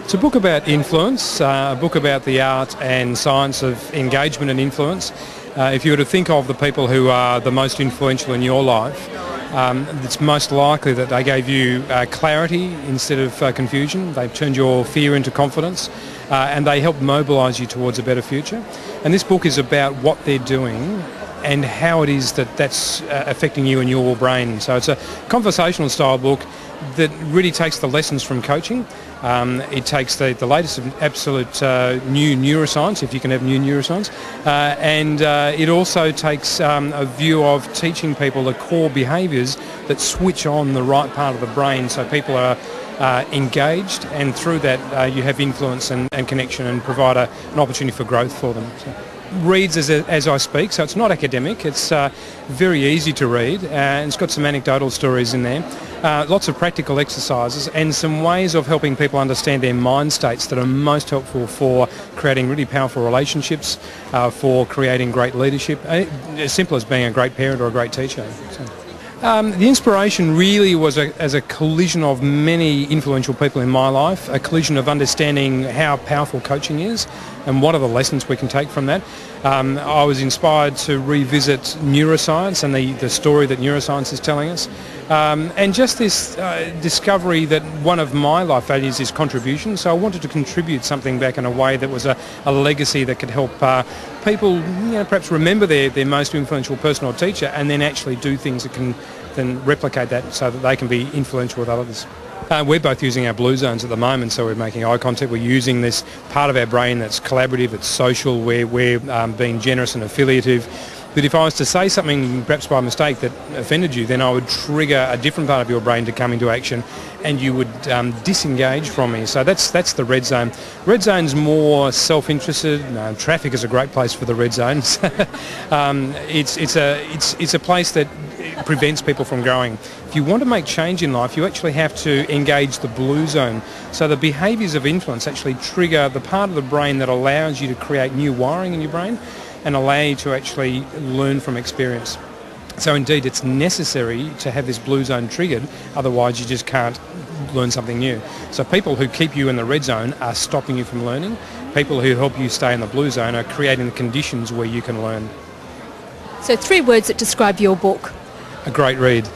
It's a book about influence, a book about the art and science of engagement and influence. If you were to think of the people who are the most influential in your life, it's most likely that they gave you clarity instead of confusion. They've turned your fear into confidence, and they helped mobilise you towards a better future. And this book is about what they're doing and how it is that that's affecting you and your brain. So it's a conversational style book that really takes the lessons from coaching. It takes the latest of absolute new neuroscience, if you can have new neuroscience, and it also takes a view of teaching people the core behaviours that switch on the right part of the brain so people are engaged, and through that you have influence and connection and provide an opportunity for growth for them. So, reads as I speak, so it's not academic. It's very easy to read, and it's got some anecdotal stories in there, lots of practical exercises and some ways of helping people understand their mind states that are most helpful for creating really powerful relationships, for creating great leadership, as simple as being a great parent or a great teacher. So. The inspiration really was as a collision of many influential people in my life, a collision of understanding how powerful coaching is and what are the lessons we can take from that. I was inspired to revisit neuroscience and the story that neuroscience is telling us, and just this discovery that one of my life values is contribution, so I wanted to contribute something back in a way that was a legacy that could help people perhaps remember their most influential person or teacher, and then actually do things that can then replicate that so that they can be influential with others. We're both using our blue zones at the moment, so we're making eye contact. We're using this part of our brain that's collaborative, it's social, we're being generous and affiliative. But if I was to say something perhaps by mistake that offended you, then I would trigger a different part of your brain to come into action, and you would disengage from me. So that's the red zone. Red zone's more self-interested. Traffic is a great place for the red zones. It's a place that prevents people from growing. If you want to make change in life, you actually have to engage the blue zone. So the behaviours of influence actually trigger the part of the brain that allows you to create new wiring in your brain and allow you to actually learn from experience. So indeed it's necessary to have this blue zone triggered, otherwise you just can't learn something new. So people who keep you in the red zone are stopping you from learning. People who help you stay in the blue zone are creating the conditions where you can learn. So 3 words that describe your book. A great read.